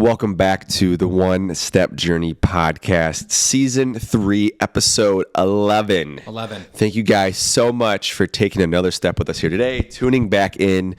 Welcome back to the One Step Journey podcast, season 3, episode 11. 11. Thank you guys so much for taking another step with us here today, tuning back in,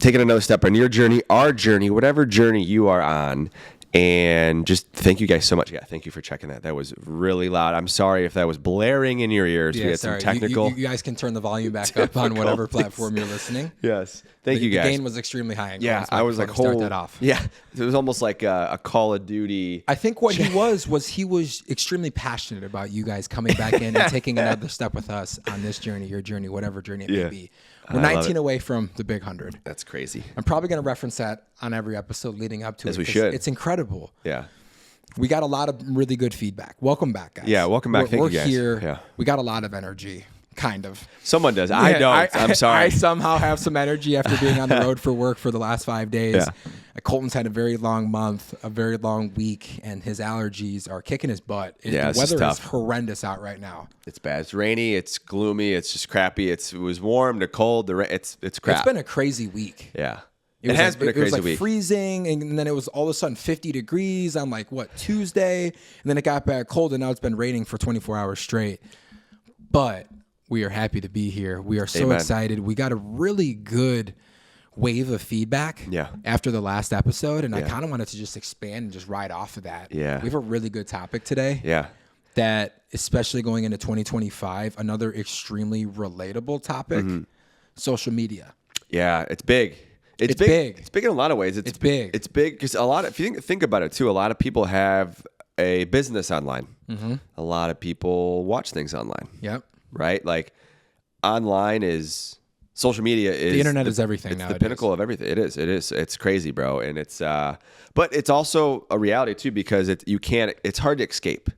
taking another step on your journey, our journey, whatever journey you are on. And just thank you guys so much. Yeah, thank you for checking that. That was really loud. I'm sorry if that was blaring in your ears. Yeah, we had sorry. some technical. You guys can turn the volume back up on whatever platform you're listening. Yes. Thank you guys. The gain was extremely high. Yeah, I was like, start that off. Yeah, it was almost like a Call of Duty. I think what he was extremely passionate about you guys coming back in and taking another step with us on this journey, your journey, whatever journey it may be. We're 19 away from the big 100. That's crazy. I'm probably going to reference that on every episode leading up to it. As we should. It's incredible. Yeah. We got a lot of really good feedback. Welcome back, guys. Yeah, welcome back. Thank you, guys. We're here. Yeah. We got a lot of energy. Kind of. Someone does. I don't. I'm sorry. I somehow have some energy after being on the road for work for the last 5 days. Yeah. Colton's had a very long month, a very long week, and his allergies are kicking his butt. The weather is horrendous out right now. It's bad. It's rainy. It's gloomy. It's just crappy. It was warm to cold. It's crap. It's been a crazy week. Yeah. It has been a crazy week. It was week. Freezing, and then it was all of a sudden 50 degrees on Tuesday, and then it got back cold, and now it's been raining for 24 hours straight. But we are happy to be here. We are so excited. We got a really good wave of feedback after the last episode, and I kind of wanted to just expand and just ride off of that. Yeah. We have a really good topic today. Yeah. That, especially going into 2025, another extremely relatable topic, social media. Yeah, it's big. It's big. It's big in a lot of ways. It's big. It's big because if you think about it too, a lot of people have a business online. Mm-hmm. A lot of people watch things online. Yep. Right? Like online is social media is the internet is everything it's nowadays. The pinnacle of everything. It is. It's crazy, bro. And it's but it's also a reality too because it's hard to escape.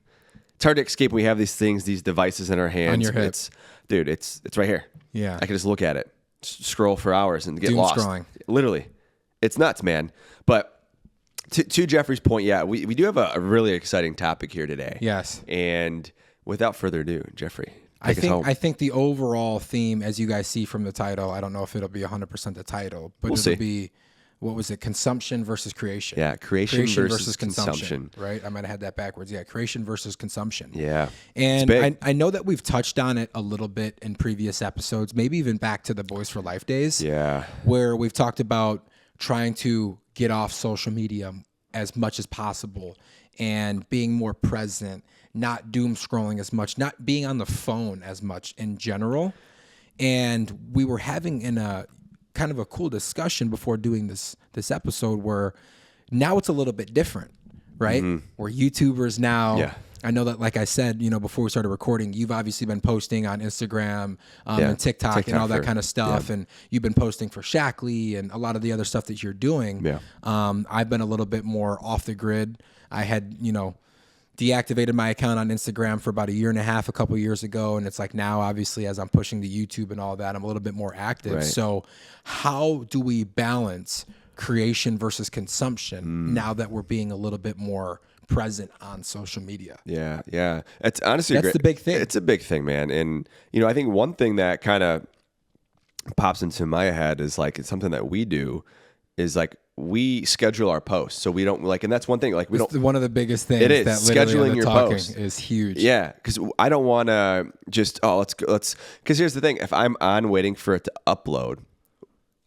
It's hard to escape when we have these things, these devices in our hands. On your hip. It's right here. Yeah. I can just look at it, scroll for hours and get lost. Scrolling. Literally. It's nuts, man. But to Jeffrey's point, we do have a really exciting topic here today. Yes. And without further ado, Jeffrey, I think the overall theme, as you guys see from the title, I don't know if it'll be 100% the title, but it'll be, what was it? Consumption versus creation. Yeah, creation versus consumption. Right? I might have had that backwards. Yeah, creation versus consumption. Yeah. And I know that we've touched on it a little bit in previous episodes, maybe even back to the Boys for Life days. Yeah. Where we've talked about trying to get off social media as much as possible and being more present, not doom scrolling as much, not being on the phone as much in general. And we were having in a kind of a cool discussion before doing this episode where now it's a little bit different, right? Mm-hmm. We're YouTubers now. Yeah. I know that, like I said, before we started recording, you've obviously been posting on Instagram and TikTok and all that kind of stuff. Yeah. And you've been posting for Shackley and a lot of the other stuff that you're doing. Yeah. I've been a little bit more off the grid. I had, deactivated my account on Instagram for about a year and a half, a couple of years ago. And it's like now, obviously, as I'm pushing the YouTube and all that, I'm a little bit more active. Right. So how do we balance creation versus consumption now that we're being a little bit more present on social media? Yeah. Yeah. It's honestly, the big thing. It's a big thing, man. And, I think one thing that kind of pops into my head is it's something that we do is we schedule our posts, so we don't and that's one thing. We don't. One of the biggest things. It is that scheduling your posts is huge. Yeah, because I don't want to just let's. Because here's the thing: if I'm on waiting for it to upload,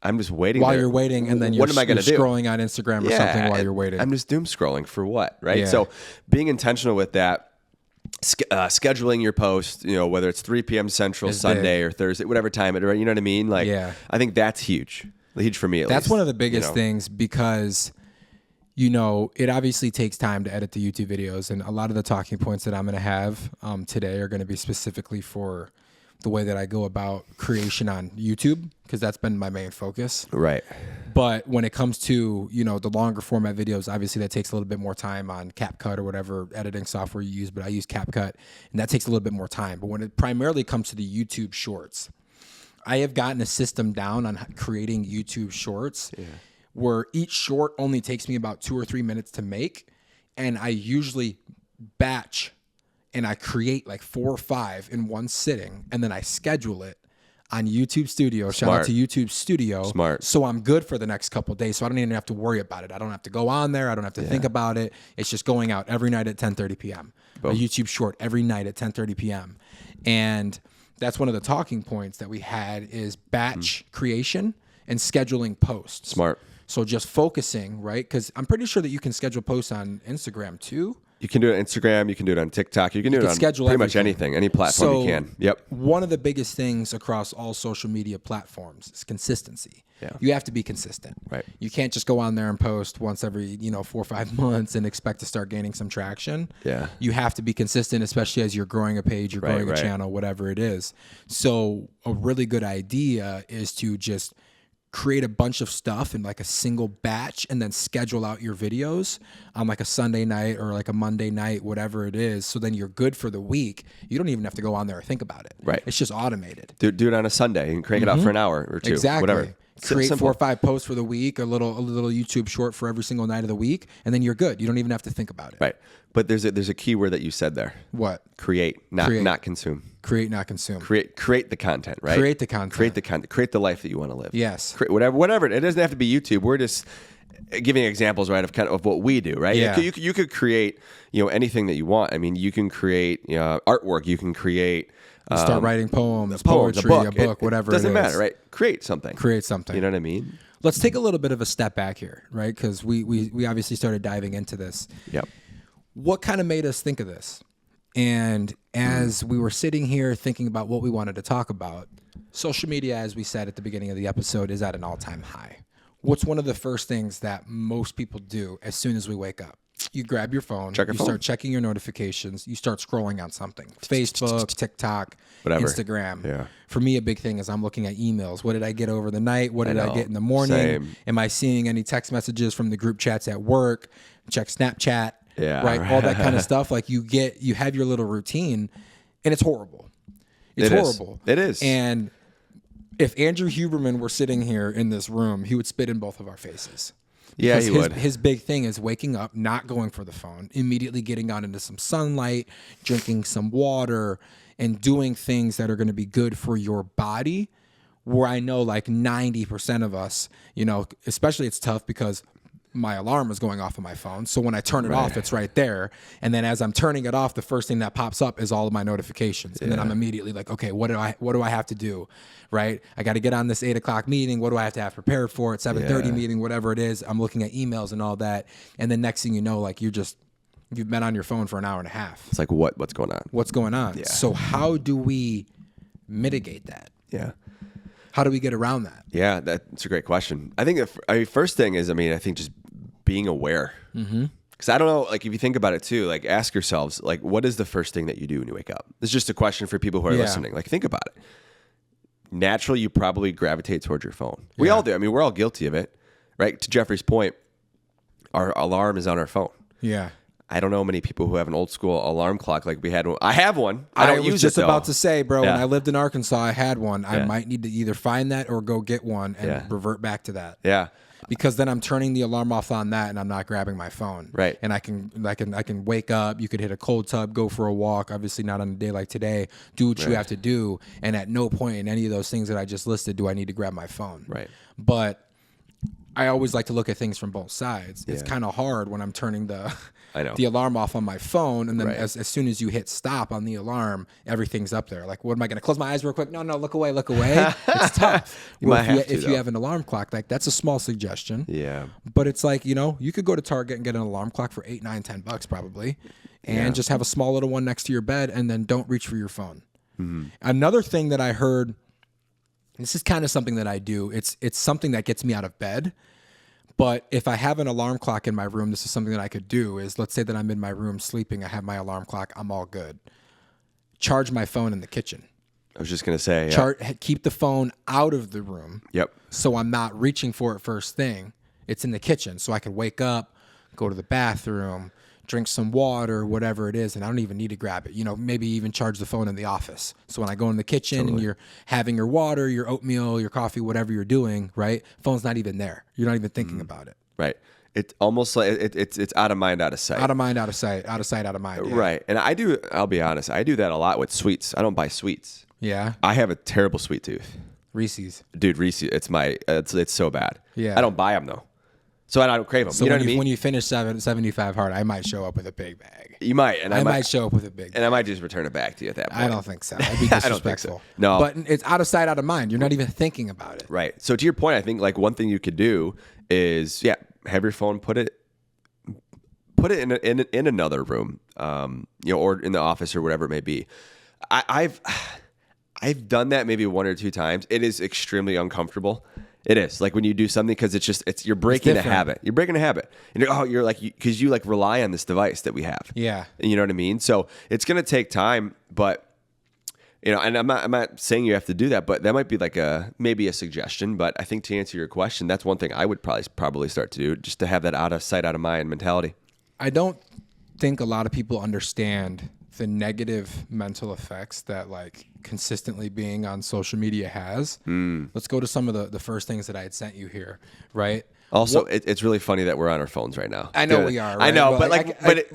I'm just waiting while you're waiting, and then what am I going to do? Scrolling on Instagram or something while you're waiting. I'm just doom scrolling for what, right? Yeah. So being intentional with that. Scheduling your post, whether it's 3 p.m. Central, Sunday or Thursday, whatever time it, you know what I mean? I think that's huge. Huge for me, at least. That's one of the biggest things because, it obviously takes time to edit the YouTube videos. And a lot of the talking points that I'm going to have today are going to be specifically for the way that I go about creation on YouTube, because that's been my main focus. Right. But when it comes to, the longer format videos, obviously that takes a little bit more time on CapCut or whatever editing software you use. But I use CapCut, and that takes a little bit more time. But when it primarily comes to the YouTube shorts, I have gotten a system down on creating YouTube shorts where each short only takes me about 2 or 3 minutes to make. And I usually batch and I create 4 or 5 in one sitting, and then I schedule it on YouTube Studio. Shout out to YouTube Studio. Smart. So I'm good for the next couple of days. So I don't even have to worry about it. I don't have to go on there. I don't have to think about it. It's just going out every night at 10:30 p.m. Boom. A YouTube short every night at 10:30 p.m. And that's one of the talking points that we had is batch creation and scheduling posts. Smart. So just focusing, right? Because I'm pretty sure that you can schedule posts on Instagram too. You can do it on Instagram. You can do it on TikTok. You can do it on schedule pretty much everything. anything, any platform you can. Yep. One of the biggest things across all social media platforms is consistency. Yeah. You have to be consistent. Right. You can't just go on there and post once every 4 or 5 months and expect to start gaining some traction. Yeah. You have to be consistent, especially as you're growing a page, you're growing a channel, whatever it is. So a really good idea is to just create a bunch of stuff in like a single batch and then schedule out your videos on like a Sunday night or like a Monday night, whatever it is. So then you're good for the week. You don't even have to go on there or think about it. Right. It's just automated. Do it on a Sunday and crank it out for an hour or two. Exactly. Whatever. Create Simple. 4 or 5 posts for the week, a little YouTube short for every single night of the week, and then you're good. You don't even have to think about it. Right. But there's a key word that you said there. What? Create, not consume. Create, not consume. Create the content, right? Create the content. Create the content. Create the life that you want to live. Yes. Create whatever. It doesn't have to be YouTube. We're just giving examples, right, of kind of what we do, right? Yeah. You could create, anything that you want. I mean, you can create artwork. You can create. Start writing poems, a poetry, book, a book, whatever. Doesn't it is. matter, right? Create something. Create something. You know what I mean? Let's take a little bit of a step back here, right? Because we obviously started diving into this. Yep. What kind of made us think of this? And as we were sitting here thinking about what we wanted to talk about, social media, as we said at the beginning of the episode, is at an all-time high. What's one of the first things that most people do as soon as we wake up? You grab your phone, start checking your notifications, you start scrolling on something. Facebook, TikTok, whatever. Instagram. Yeah. For me, a big thing is I'm looking at emails. What did I get over the night? What did I get in the morning? Same. Am I seeing any text messages from the group chats at work? Check Snapchat. Yeah. Right. All that kind of stuff. Like you have your little routine and it's horrible. It's horrible. It is. And if Andrew Huberman were sitting here in this room, he would spit in both of our faces. Yeah, Because he would. His big thing is waking up, not going for the phone, immediately getting out into some sunlight, drinking some water, and doing things that are going to be good for your body. Where I know like 90% of us, especially it's tough because my alarm is going off on my phone. So when I turn it off, it's right there. And then as I'm turning it off, the first thing that pops up is all of my notifications. And then I'm immediately like, okay, what do I have to do? Right? I got to get on this 8:00 meeting. What do I have to have prepared for it? 7:30 meeting, whatever it is. I'm looking at emails and all that. And then next thing you know, like you've been on your phone for an hour and a half. It's like what's going on? What's going on? Yeah. So how do we mitigate that? Yeah. How do we get around that? Yeah, that's a great question. I think first thing is, I think just being aware. Because I don't know, like if you think about it too, like ask yourselves, like what is the first thing that you do when you wake up? This is just a question for people who are listening. Like think about it. Naturally, you probably gravitate towards your phone. We all do. I mean, we're all guilty of it, right? To Jeffrey's point, our alarm is on our phone. Yeah. I don't know many people who have an old school alarm clock like we had one. I have one. I don't use was just it, though. about to say, bro, Yeah. when I lived in Arkansas, I had one. I Yeah. might need to either find that or go get one and Yeah. revert back to that. Yeah. Because then I'm turning the alarm off on that and I'm not grabbing my phone. Right. And I can wake up, you could hit a cold tub, go for a walk, obviously not on a day like today, do what you have to do. And at no point in any of those things that I just listed do I need to grab my phone. Right. But I always like to look at things from both sides. It's Yeah. kind of hard when I'm turning I know. the alarm off on my phone, and then Right. as soon as you hit stop on the alarm, everything's up there. Like, what am I going to close my eyes real quick? No, look away. It's tough. You might have to, if though. you have an alarm clock, like that's a small suggestion. Yeah. But it's like, you could go to Target and get an alarm clock for $8, $9, $10 probably, and just have a small little one next to your bed, and then don't reach for your phone. Mm-hmm. Another thing that I heard, this is kind of something that I do. It's something that gets me out of bed. But if I have an alarm clock in my room, this is something that I could do is, let's say that I'm in my room sleeping, I have my alarm clock, I'm all good. Charge my phone in the kitchen. I was just going to say. Yeah. Keep the phone out of the room. Yep. So I'm not reaching for it first thing. It's in the kitchen. So I can wake up, go to the bathroom, drink some water, whatever it is, and I don't even need to grab it. Maybe even charge the phone in the office. So when I go in the kitchen and you're having your water, your oatmeal, your coffee, whatever you're doing, right? Phone's not even there. You're not even thinking about it. Right. It's almost like it's out of mind, out of sight. Out of mind, out of sight. Out of sight, out of mind. Yeah. Right. And I'll be honest, I do that a lot with sweets. I don't buy sweets. Yeah. I have a terrible sweet tooth. Reese's. Dude, Reese, it's so bad. Yeah. I don't buy them though. So I don't crave them. So you know when what I mean? when you finish 75 hard, I might show up with a big bag. You might, and I might show up with a big bag. and I might just return it back to you at that point. I don't think so. I'd be I don't think so. disrespectful. No. But it's out of sight, out of mind. You're not even thinking about it. Right. So to your point, I think like one thing you could do is have your phone put it in another room, or in the office or whatever it may be. I've done that maybe one or two times. It is extremely uncomfortable. It is like when you do something because you're breaking a habit. You're breaking a habit, and you're like because you rely on this device that we have. Yeah. You know what I mean? So it's gonna take time, but and I'm not saying you have to do that, but that might be like maybe a suggestion. But I think to answer your question, that's one thing I would probably start to do, just to have that out of sight, out of mind mentality. I don't think a lot of people understand the negative mental effects that consistently being on social media has. Let's go to some of the first things that I had sent you here, right? Also, it's really funny that we're on our phones right now. I know we are. Right? I know, but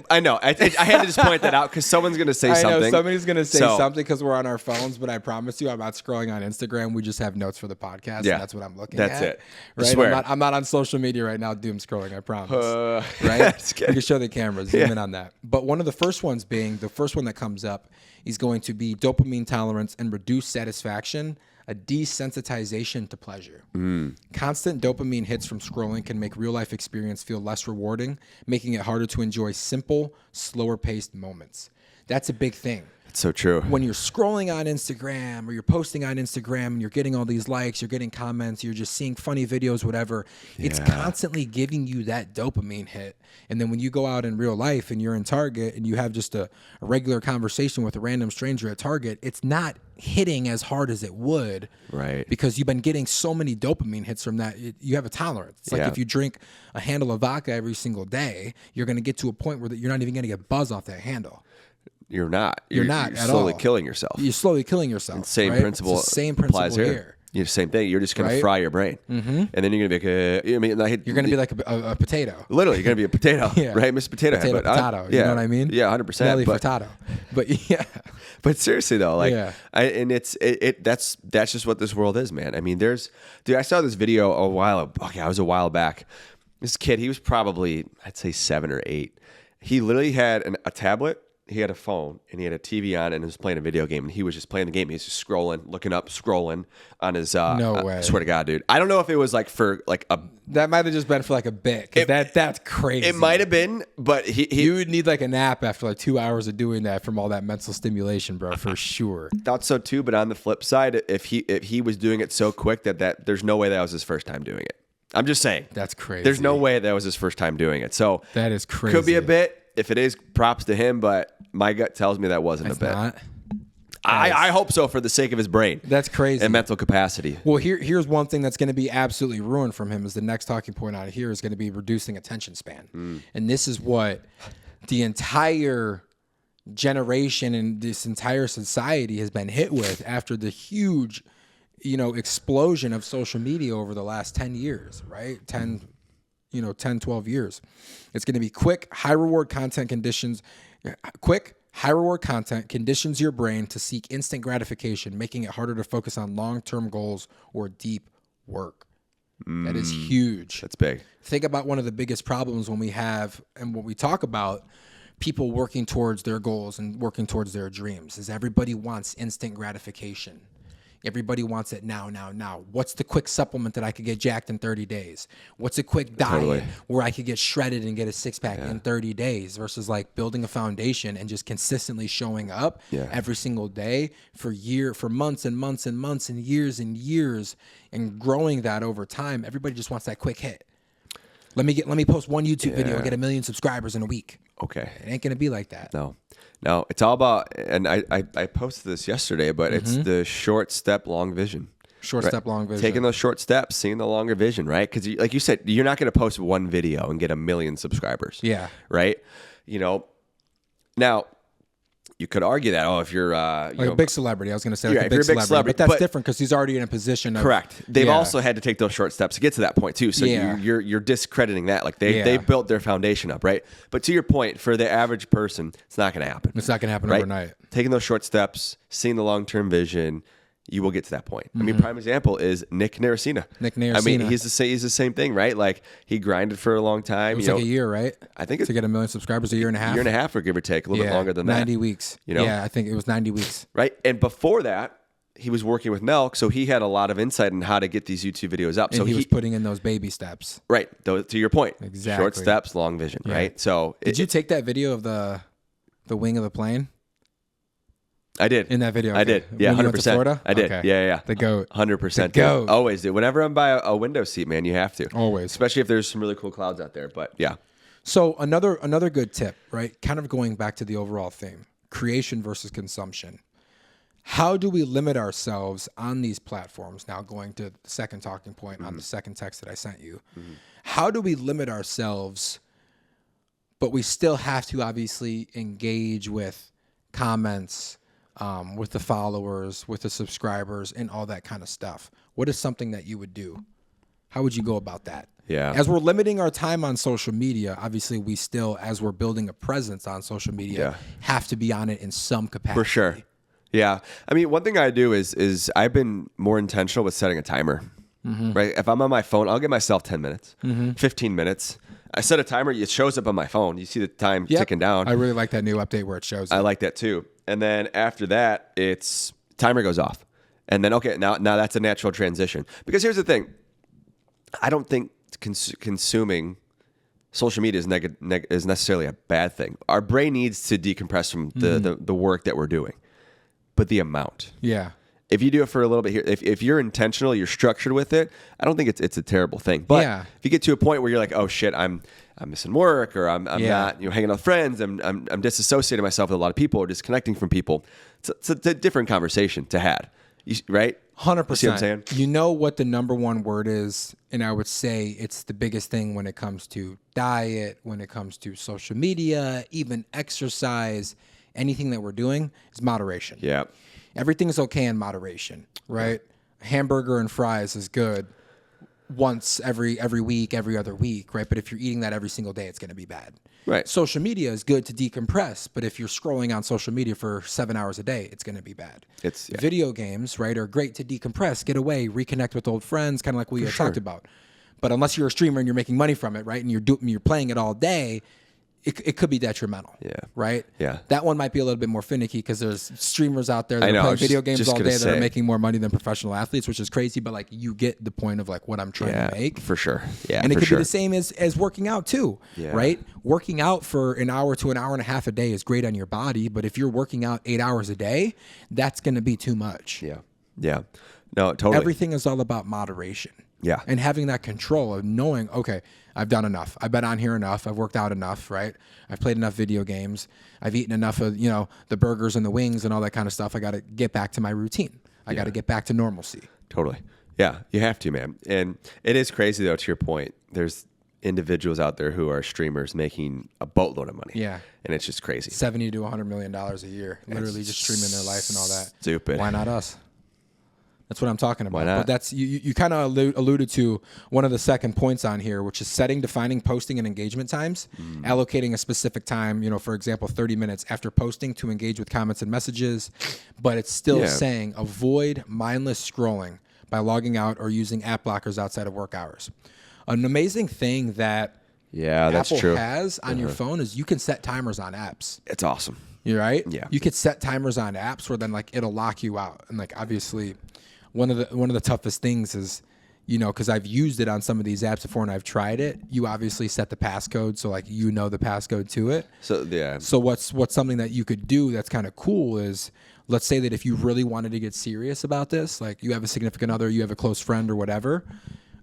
I know. I had to just point that out because someone's going to say something. I know somebody's going to say something because we're on our phones, but I promise you, I'm not scrolling on Instagram. We just have notes for the podcast. Yeah, and that's what I'm looking at. That's it. Right? I swear. I'm not on social media right now doom scrolling, I promise. Right? You can show the camera, zoom in on that. But one of the first ones being, the first one that comes up is going to be dopamine tolerance and reduced satisfaction, a desensitization to pleasure. Constant dopamine hits from scrolling can make real-life experience feel less rewarding, making it harder to enjoy simple, slower-paced moments. That's a big thing. It's so true. When you're scrolling on Instagram or you're posting on Instagram and you're getting all these likes, you're getting comments, you're just seeing funny videos, whatever, it's constantly giving you that dopamine hit. And then when you go out in real life and you're in Target and you have just a regular conversation with a random stranger at Target, it's not hitting as hard as it would. Right. Because you've been getting so many dopamine hits from that. You have a tolerance. It's like if you drink a handle of vodka every single day, you're going to get to a point where you're not even going to get buzz off that handle. You're not. You're not you're at slowly all. killing yourself. You're slowly killing yourself. Same right? principle. It's the same principle applies here. Same thing. You're just going to fry your brain, and then you're going to be like you're going to be like a potato. Literally, you're going to be a potato, right, Mr. Potato Head? Potato. You know what I mean? Yeah, 100%. Nelly Furtado. But yeah. But seriously though, that's just what this world is, man. I mean, I saw this video a while back. This kid, he was probably, I'd say 7 or 8. He literally had a tablet. He had a phone and he had a TV on and was playing a video game and he was just playing the game. He was just scrolling on his. No way. I swear to God, dude. I don't know if it was for a. That might have just been for a bit. That's crazy. It might have been, but you would need a nap after 2 hours of doing that from all that mental stimulation, bro, for sure. Thought so too, but on the flip side, if he was doing it so quick that there's no way that was his first time doing it. I'm just saying. That's crazy. There's no way that was his first time doing it. So that is crazy. Could be a bit. If it is, props to him, but my gut tells me that wasn't a bit. Not. I hope so for the sake of his brain. That's crazy. And mental capacity. Well, here's one thing that's going to be absolutely ruined from him is the next talking point out here is going to be reducing attention span. And this is what the entire generation and this entire society has been hit with after the huge, explosion of social media over the last 10 years, right? 10, 12 years. It's going to be quick, high reward content conditions your brain to seek instant gratification, making it harder to focus on long-term goals or deep work. That is huge. That's big. Think about one of the biggest problems when we have, and when we talk about people working towards their goals and working towards their dreams, is everybody wants instant gratification. Everybody wants it now. What's the quick supplement that I could get jacked in 30 days? What's a quick diet where I could get shredded and get a six-pack in 30 days versus building a foundation and just consistently showing up every single day for months and months and months and years and growing that over time. Everybody just wants that quick hit. Let me post one YouTube video and get 1 million subscribers in a week. Okay. It ain't going to be like that. No, it's all about, and I posted this yesterday, but it's the short step, long vision. Step, long vision. Taking those short steps, seeing the longer vision, right? Because like you said, you're not going to post one video and get 1 million subscribers. Yeah. Right? Now, you could argue that, if you're Like a big celebrity. I was going to say like Yeah, a if big you're a big celebrity, celebrity, but that's but- different because he's already in a position of correct. They've Yeah. also had to take those short steps to get to that point too. So Yeah. you're discrediting that. Like they Yeah. built their foundation up, right? But to your point, for the average person, it's not going to happen. It's not going to happen right? overnight. Taking those short steps, seeing the long-term vision, you will get to that point. I Mm-hmm. mean, prime example is Nick Naracina. Nick I mean, Naracina. he's the same thing, right? Like he grinded for a long time. It was like a year, right? I think it's to get 1 million subscribers, a year and a half. year and a half, or give or take, a little bit longer than 90 that, weeks. You know? Yeah, I think it was 90 weeks. right? And before that, he was working with Nelk, so he had a lot of insight on how to get these YouTube videos up. And So he was putting in those baby steps. right, to your point, Exactly. short steps, long vision, right? So Did you take that video of the wing of the plane? I did. In that video, I okay. did. Yeah, When you went to 100%. Florida? I did. Okay. Yeah. The goat. 100%. The goat. Always do. Whenever I'm by a window seat, man, you have to. Always. Especially if there's some really cool clouds out there. But yeah. So another good tip, right? Kind of going back to the overall theme, creation versus consumption. How do we limit ourselves on these platforms? Now going to the second talking point on the second text that I sent you. How do we limit ourselves, but we still have to obviously engage with comments, with the followers, with the subscribers, and all that kind of stuff? What is something that you would do? How would you go about that? Yeah. As we're limiting our time on social media, obviously we still, as we're building a presence on social media, have to be on it in some capacity. For sure. Yeah. I mean, one thing I do is I've been more intentional with setting a timer. Right? If I'm on my phone, I'll give myself 10 minutes, 15 minutes. I set a timer. It shows up on my phone. You see the time Yep. ticking down. I really like that new update where it shows I it. like that too. And then after that, it's timer goes off. And then, okay, now that's a natural transition. Because here's the thing. I don't think consuming social media is necessarily a bad thing. Our brain needs to decompress from the work that we're doing. But the amount. Yeah. If you do it for a little bit here, if you're intentional, you're structured with it, I don't think it's a terrible thing. But Yeah. if you get to a point where you're like, oh shit, I'm missing work, or I'm Yeah. not hanging out with friends, I'm disassociating myself with a lot of people, or disconnecting from people. It's a different conversation to have, right? 100%. You see what I'm saying? You know what the number one word is, and I would say it's the biggest thing when it comes to diet, when it comes to social media, even exercise, anything that we're doing is moderation. Yeah. Everything's okay in moderation, right? Hamburger and fries is good once every week, every other week, right? But if you're eating that every single day, it's going to be bad. Right. Social media is good to decompress, but if you're scrolling on social media for 7 hours a day, it's going to be bad. Video games, right, are great to decompress, get away, reconnect with old friends, kind of like we talked about. But unless you're a streamer and you're making money from it, right, and you're playing it all day, it could be detrimental. Yeah. Right? Yeah. That one might be a little bit more finicky because there's streamers out there that I know, are I playing was video games just all gonna day that are say. making more money than professional athletes, which is crazy, but like you get the point of like what I'm trying to make. For sure. Yeah. And it for could sure. be the same as working out too, Yeah. right? Working out for an hour to an hour and a half a day is great on your body, but if you're working out 8 hours a day, that's going to be too much. Yeah. Yeah. No, totally. Everything is all about moderation. Yeah. And having that control of knowing, okay, I've done enough. I've been on here enough. I've worked out enough, right? I've played enough video games. I've eaten enough of, the burgers and the wings and all that kind of stuff. I got to get back to my routine. I got to get back to normalcy. Totally. Yeah, you have to, man. And it is crazy, though, to your point. There's individuals out there who are streamers making a boatload of money. Yeah. And it's just crazy. 70 to $100 million a year, literally just streaming their life and all that. Stupid. Why not us? That's what I'm talking about. Why not? But that's you kind of alluded to one of the second points on here, which is setting, defining, posting, and engagement times. Allocating a specific time, for example, 30 minutes after posting to engage with comments and messages. But it's still saying avoid mindless scrolling by logging out or using app blockers outside of work hours. An amazing thing that that's Apple true. has on your phone is you can set timers on apps. It's awesome. You're right. Yeah. You could set timers on apps where then like it'll lock you out. And like obviously one of the toughest things is, because I've used it on some of these apps before and I've tried it. You obviously set the passcode, so like the passcode to it. So yeah. So what's something that you could do that's kind of cool is, let's say that if you really wanted to get serious about this, like you have a significant other, you have a close friend or whatever,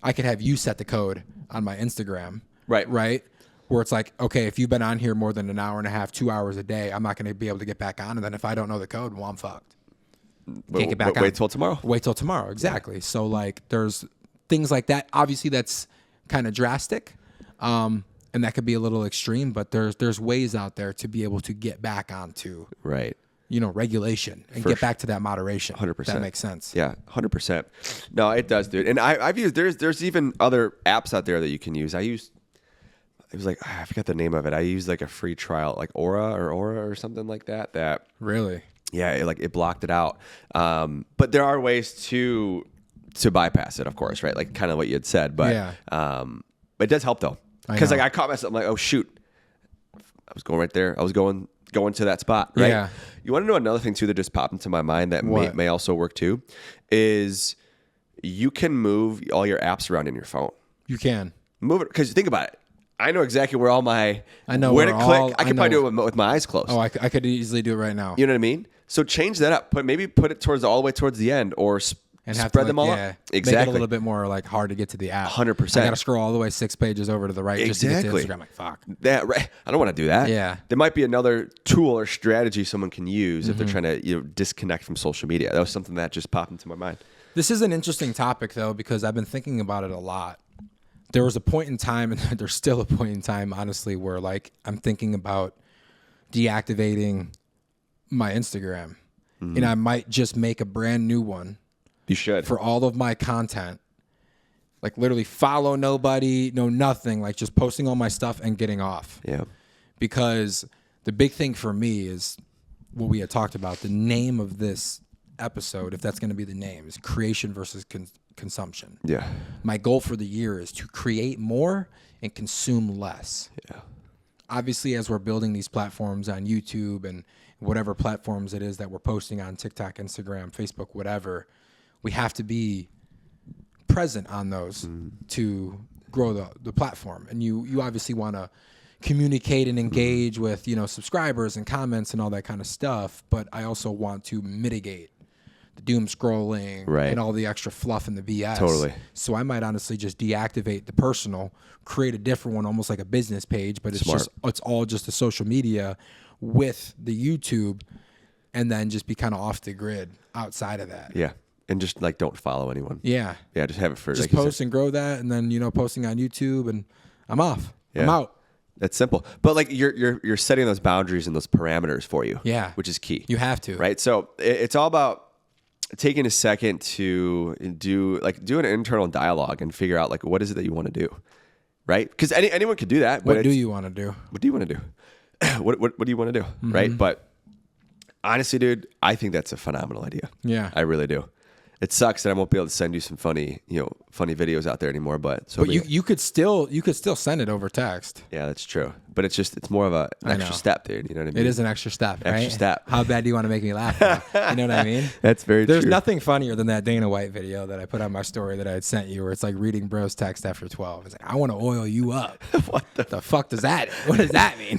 I could have you set the code on my Instagram. Right. Right. Where it's like, okay, if you've been on here more than an hour and a half, 2 hours a day, I'm not going to be able to get back on. And then if I don't know the code, well, I'm fucked. Can't get back on. Wait till tomorrow. Wait till tomorrow. Exactly. So like there's things like that. Obviously that's kind of drastic. And that could be a little extreme, but there's ways out there to be able to get back onto. Right. regulation and get back to that moderation. 100%. That makes sense. Yeah, 100%. No, it does, dude. And I've used there's even other apps out there that you can use. I forgot the name of it. I used like a free trial, like Aura or something like that. That Really? yeah, it blocked it out. But there are ways to bypass it, of course, right? Like kind of what you had said. But it does help though, because like I caught myself, I'm like, oh shoot, I was going right there. I was going to that spot, right? Yeah. You want to know another thing too that just popped into my mind that may also work too, is you can move all your apps around in your phone. You can Move it, because think about it. I know exactly where all my I know where where to click. all- I I could probably know- do it with my eyes closed. Oh, I could easily do it right now. You know what I mean? So change that up. Maybe put it all the way towards the end, or And have spread to, them all up. Make it a Exactly. little bit more like hard to get to the app. 100%. I got to scroll all the way 6 pages over to the right just to get to Instagram. Like, fuck. That right. I don't want to do that. Yeah. There might be another tool or strategy someone can use if they're trying to disconnect from social media. That was something that just popped into my mind. This is an interesting topic, though, because I've been thinking about it a lot. There was a point in time, and there's still a point in time, honestly, where like I'm thinking about deactivating my Instagram, and I might just make a brand new one You should. for all of my content. Like literally follow nobody, no nothing, like just posting all my stuff and getting off. Yeah. Because the big thing for me is what we had talked about. The name of this episode, if that's going to be the name, is creation versus consumption. Yeah. My goal for the year is to create more and consume less. Yeah. Obviously, as we're building these platforms on YouTube and whatever platforms it is that we're posting on TikTok, Instagram, Facebook, whatever, we have to be present on those to grow the platform. And you obviously want to communicate and engage with, subscribers and comments and all that kind of stuff. But I also want to mitigate the doom scrolling and all the extra fluff and the BS. Totally. So I might honestly just deactivate the personal, create a different one, almost like a business page, but it's all just the social media with the YouTube, and then just be kind of off the grid outside of that. Yeah. And just like don't follow anyone. Yeah. Yeah. Just have it for Just post and grow that, and then posting on YouTube, and I'm off. I'm out. That's simple. But like you're setting those boundaries and those parameters for you. Yeah. Which is key. You have to. Right. So it's all about taking a second to do an internal dialogue and figure out like what is it that you want to do. Right. Because anyone could do that. What do you want to do? What do you want to do? What do you want to do? Right. But honestly, dude, I think that's a phenomenal idea. Yeah. I really do. It sucks that I won't be able to send you some funny videos out there anymore. But you could still send it over text. yeah, that's true. But it's more of an extra step, dude. You know what I mean? It is an extra step, right? Extra step. How bad do you want to make me laugh? You know what I mean? That's very There's true. nothing funnier than that Dana White video that I put on my story that I had sent you, where it's like reading bro's text after 12. It's like, I want to oil you up. What the fuck does that? What does that mean?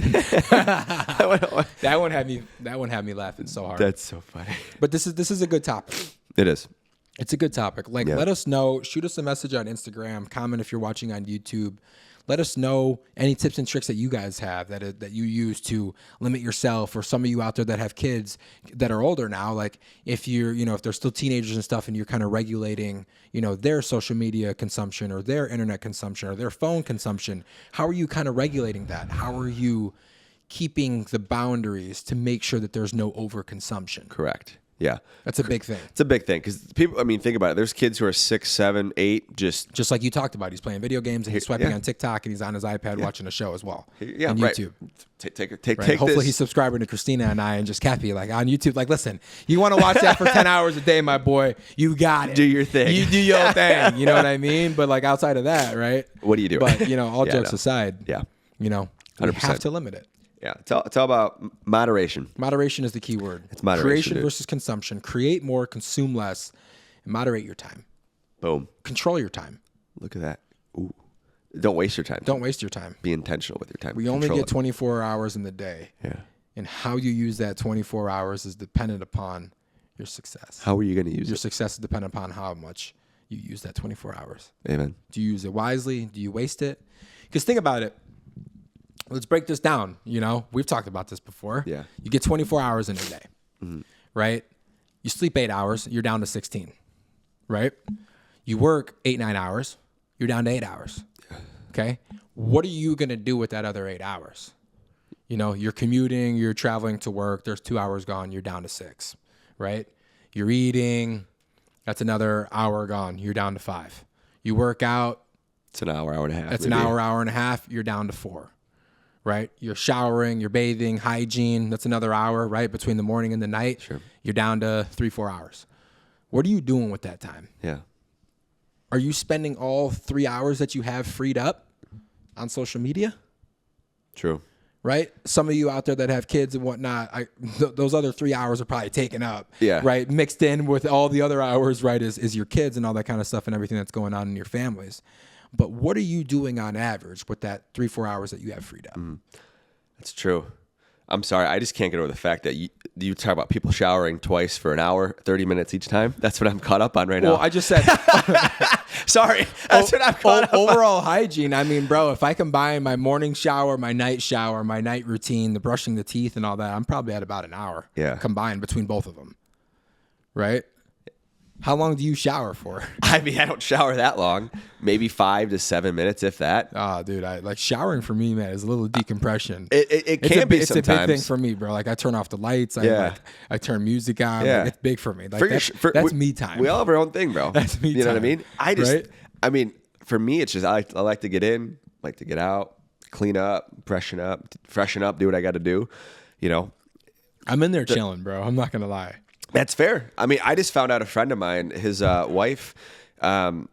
That one had me laughing so hard. That's so funny. But this is a good topic. It is. It's a good topic. Like, let us know. Shoot us a message on Instagram. Comment if you're watching on YouTube. Let us know any tips and tricks that you guys have that you use to limit yourself, or some of you out there that have kids that are older now. Like if you're, if they're still teenagers and stuff, and you're kind of regulating, their social media consumption or their internet consumption or their phone consumption. How are you kind of regulating that? How are you keeping the boundaries to make sure that there's no overconsumption? Correct. Yeah. That's a big thing. It's a big thing because people, think about it. There's kids who are 6, 7, 8, just like you talked about. He's playing video games and he's swiping on TikTok, and he's on his iPad watching a show as well. Yeah, on right. YouTube. Take Hopefully this. he's subscribing to Christina and I and just Kathy, like on YouTube. Like, listen, you want to watch that for 10 hours a day, my boy? You got it. Do your thing. You do your thing. You know what I mean? But like outside of that, right? What do you do? But all jokes aside, Yeah. we 100%. have to limit it. Yeah. It's all about moderation. Moderation is the key word. It's moderation, Creation dude. versus consumption. Create more, consume less, and moderate your time. Boom. Control your time. Look at that. Ooh. Don't waste your time. Don't waste your time. Be intentional with your time. We only Control get it. 24 hours in the day. Yeah. And how you use that 24 hours is dependent upon your success. How are you going to use Your it? success is dependent upon how much you use that 24 hours. Amen. Do you use it wisely? Do you waste it? Because think about it. Let's break this down. We've talked about this before. Yeah. You get 24 hours in a day, right? You sleep 8 hours, you're down to 16, right? You work 8-9 hours, you're down to 8 hours. Okay. What are you going to do with that other 8 hours? You know, you're commuting, you're traveling to work, there's 2 hours gone, you're down to 6, right? You're eating, that's another hour gone, you're down to 5. You work out, It's an hour, hour and a half. that's maybe. an hour and a half, you're down to 4, right? You're showering, you're bathing, hygiene, that's another hour, right? Between the morning and the night, Sure. you're down to 3-4 hours. What are you doing with that time? Yeah. Are you spending all 3 hours that you have freed up on social media? True. Right? Some of you out there that have kids and whatnot, those other 3 hours are probably taken up. Yeah. Right? Mixed in with all the other hours, right, is your kids and all that kind of stuff and everything that's going on in your families. But what are you doing on average with that 3-4 hours that you have freed up? That's true. I'm sorry. I just can't get over the fact that you talk about people showering twice for an hour, 30 minutes each time. That's what I'm caught up on right now. Well, I just said Sorry. That's what I'm caught up on. overall hygiene. I mean, bro, if I combine my morning shower, my night routine, the brushing the teeth and all that, I'm probably at about an hour combined between both of them. Right? How long do you shower for? I mean, I don't shower that long. Maybe 5 to 7 minutes, if that. Oh, dude, I like showering for me, man, is a little decompression. It can be it's sometimes. a big thing for me, bro. Like I turn off the lights. I turn music on. Yeah. Like, it's big for me. Like that's me time. We all have our own thing, bro. That's me You know what I time, mean? right? For me, it's just I like to get in, like to get out, clean up, freshen up, do what I got to do. You know, I'm in there chilling, bro. I'm not gonna lie. that's fair. I mean, I just found out a friend of mine, his wife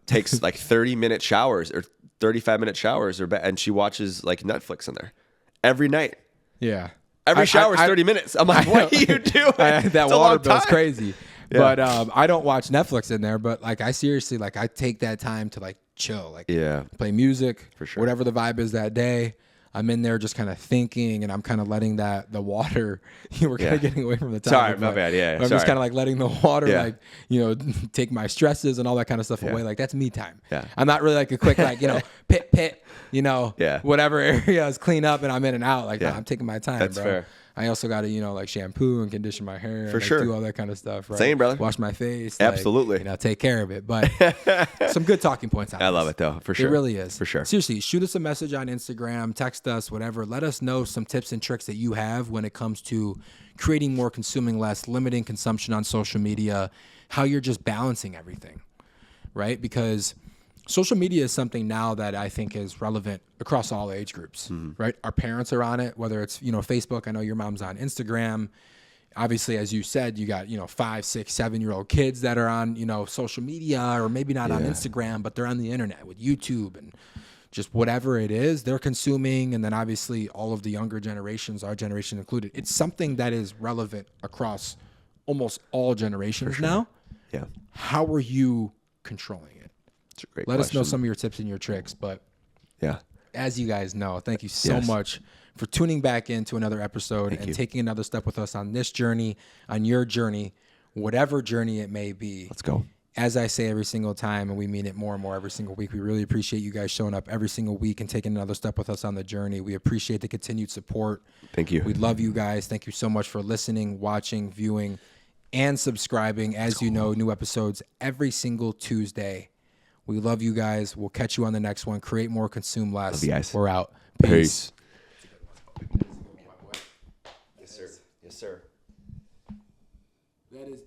takes like 30-minute showers or 35-minute showers, and she watches like Netflix in there every night. Yeah. Every shower is 30 minutes. I'm like, what are you doing? That It's a water long bill's time. crazy. Yeah. But I don't watch Netflix in there. But like, I seriously, like, I take that time to like chill, like play music, For sure. whatever the vibe is that day. I'm in there just kind of thinking, and I'm kind of letting the water. We're kind of getting away from the topic. Sorry, my bad. Yeah, I'm just kind of like letting the water, Yeah. like, take my stresses and all that kind of stuff away. Like that's me time. Yeah. I'm not really like a quick, like, pit, Yeah. whatever areas clean up, and I'm in and out. Like Yeah. nah, I'm taking my time, That's bro. fair. I also got to, like shampoo and condition my hair. For and, sure. do all that kind of stuff. Right? Same, brother. Wash my face. Absolutely. Take care of it. But some good talking points out I of love this. it though, for sure. It really is. For sure. Seriously, shoot us a message on Instagram, text us, whatever. Let us know some tips and tricks that you have when it comes to creating more, consuming less, limiting consumption on social media, how you're just balancing everything, right? Because social media is something now that I think is relevant across all age groups, right? Our parents are on it, whether it's, Facebook. I know your mom's on Instagram. Obviously, as you said, you got, 5, 6, 7-year-old kids that are on, social media, or maybe not on Instagram, but they're on the internet with YouTube and just whatever it is they're consuming. And then obviously all of the younger generations, our generation included, it's something that is relevant across almost all generations now. Yeah. How are you controlling it? It's a great Let us know question. some of your tips and your tricks. But Yeah. as you guys know, thank you so Yes. much for tuning back into another episode and you. taking another step with us on this journey, on your journey, whatever journey it may be. Let's go. As I say every single time, and we mean it more and more every single week, we really appreciate you guys showing up every single week and taking another step with us on the journey. We appreciate the continued support. Thank you. We love you guys. Thank you so much for listening, watching, viewing, and subscribing. As you know, new episodes every single Tuesday. We love you guys. We'll catch you on the next one. Create more, consume less. Love you guys. We're out. Peace. Yes, sir. Yes, sir. That is